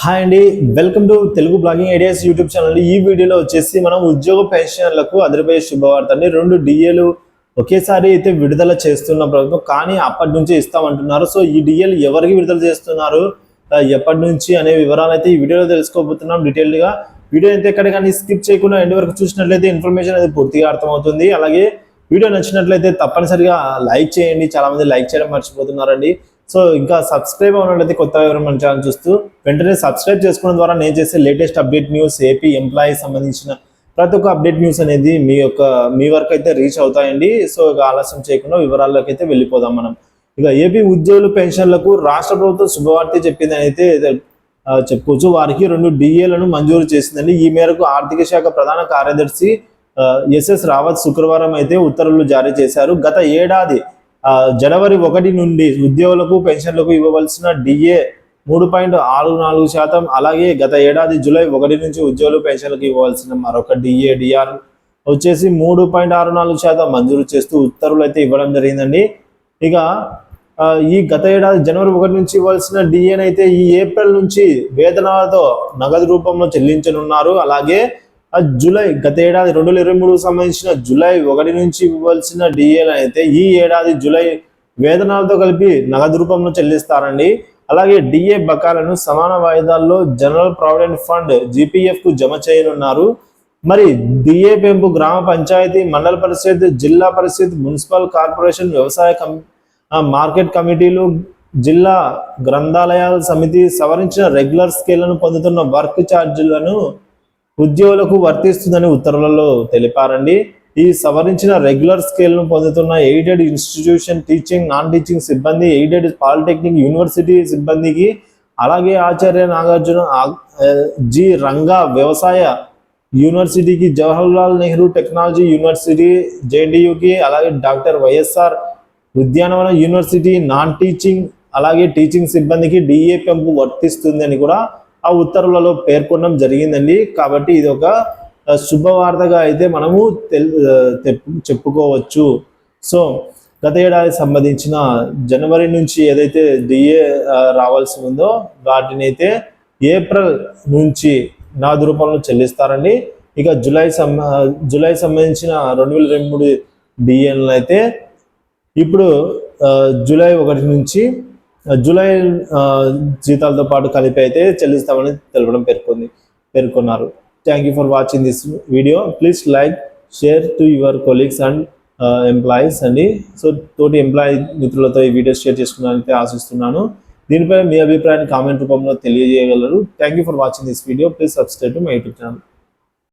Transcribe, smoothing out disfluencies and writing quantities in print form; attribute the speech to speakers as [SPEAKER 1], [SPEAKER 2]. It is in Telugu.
[SPEAKER 1] హాయ్ అండి, welcome to Telugu blogging ideas YouTube channel. ఈ వీడియోలో వచ్చేసి మనం ఉద్యోగ పెన్షన్లకు అదిరిపోయే శుభవార్త అండి. 2 డిఏలు ఒకేసారి అయితే విడుదల చేస్తున్న ప్రభుత్వం, కానీ అప్పటి నుంచి ఇస్తామంటున్నారు. సో ఈ డిఏలు ఎవరికి విడుదల చేస్తున్నారు, ఎప్పటి నుంచి అనే వివరాలు అయితే ఈ వీడియోలో తెలుసుకోబోతున్నాం డీటెయిల్గా. వీడియో అయితే ఎక్కడ కానీ స్కిప్ చేయకుండా ఎండ్ వరకు చూసినట్లయితే ఇన్ఫర్మేషన్ అనేది పూర్తిగా అర్థమవుతుంది. అలాగే వీడియో నచ్చినట్లయితే తప్పనిసరిగా లైక్ చేయండి. చాలా మంది లైక్ చేయడం మర్చిపోతున్నారండి. సో ఇంకా సబ్స్క్రైబ్ అవ్వనట్లయితే కొత్త వివరం మన ఛానల్ చూస్తూ వెంటనే సబ్స్క్రైబ్ చేసుకోవడం ద్వారా నేను చేసే latest update news, AP employee సంబంధించిన ప్రతి ఒక్క అప్డేట్ న్యూస్ అనేది మీ వరకు అయితే రీచ్ అవుతాయండి. సో ఇక ఆలస్యం చేయకుండా వివరాల్లోకి అయితే వెళ్ళిపోదాం మనం. ఇక ఏపీ ఉద్యోగులు పెన్షన్లకు రాష్ట్ర ప్రభుత్వం శుభవార్త చెప్పిందని అయితే చెప్పుకోవచ్చు. వారికి 2 డిఏలను మంజూరు చేసిందండి. ఈ మేరకు ఆర్థిక శాఖ ప్రధాన కార్యదర్శి ఎస్ఎస్ రావత్ శుక్రవారం అయితే ఉత్తర్వులు జారీ చేశారు. గత ఏడాది జనవరి 1 నుండి ఉద్యోగులకు పెన్షన్లకు ఇవ్వవలసిన డిఏ 3.64%, అలాగే గత ఏడాది జూలై 1 నుంచి ఉద్యోగులు పెన్షన్లకు ఇవ్వవలసిన మరొక డిఆర్ వచ్చేసి 3.64% మంజూరు చేస్తూ ఉత్తర్వులు అయితే ఇవ్వడం జరిగిందండి. ఇక ఈ గత ఏడాది జనవరి 1 నుంచి ఇవ్వాల్సిన డిఏనైతే ఈ ఏప్రిల్ నుంచి వేతనాలతో నగదు రూపంలో చెల్లించనున్నారు. అలాగే జూలై గత ఏడాది 2023 సంబంధించిన జూలై 1 నుంచి ఇవ్వాల్సిన డిఏలు అయితే ఈ ఏడాది జూలై వేతనాలతో కలిపి నగదు రూపంలో చెల్లిస్తారండి. అలాగే డిఏ బకాలను సమాన వాయిదాల్లో జనరల్ ప్రావిడెంట్ ఫండ్ జిపిఎఫ్ కు జమ చేయనున్నారు. మరి డిఏ పెంపు గ్రామ పంచాయతీ, మండల పరిషత్, జిల్లా పరిషత్, మున్సిపల్ కార్పొరేషన్, వ్యవసాయ మార్కెట్ కమిటీలు, జిల్లా గ్రంథాలయాల సమితి సవరించిన రెగ్యులర్ స్కేళ్లను పొందుతున్న వర్క్ ఛార్జీలను ఉద్యోగులకు వర్తిస్తుందని ఉత్తర్వులలో తెలిపారండి. ఈ సవరించిన రెగ్యులర్ స్కేల్ను పొందుతున్న aided institution, teaching, non teaching సిబ్బంది, ఎయిడెడ్ పాలిటెక్నిక్ యూనివర్సిటీ సిబ్బందికి, అలాగే ఆచార్య నాగార్జున జి రంగా వ్యవసాయ యూనివర్సిటీకి, జవహర్లాల్ నెహ్రూ టెక్నాలజీ యూనివర్సిటీ జేఎన్టీయూకి, అలాగే డాక్టర్ వైఎస్ఆర్ ఉద్యానవన యూనివర్సిటీ నాన్ టీచింగ్ అలాగే టీచింగ్ సిబ్బందికి డిఏ పెంపు వర్తిస్తుంది అని కూడా ఆ ఉత్తర్వులలో పేర్కొనడం జరిగిందండి. కాబట్టి ఇది ఒక శుభవార్తగా అయితే మనము చెప్పుకోవచ్చు. సో గత ఏడాది సంబంధించిన జనవరి నుంచి ఏదైతే డిఏ రావాల్సి ఉందో వాటిని అయితే ఏప్రిల్ నుంచి నగదు రూపంలో చెల్లిస్తారండి. ఇక జూలై సంబంధించిన 2023 డిఏలను అయితే ఇప్పుడు జూలై 1 నుంచి జూలై జీతాలతో పాటు కలిపి అయితే చెల్లిస్తామని తెలపడం పేర్కొన్నారు. Thank you for watching this వీడియో. Please like, share to your colleagues and employees అండి. సో తోటి ఎంప్లాయీ మిత్రులతో ఈ వీడియో షేర్ చేసుకున్నానైతే ఆశిస్తున్నాను. దీనిపై మీ అభిప్రాయాన్ని కామెంట్ రూపంలో తెలియజేయగలరు. Thank you for watching this వీడియో. Please subscribe to my YouTube channel.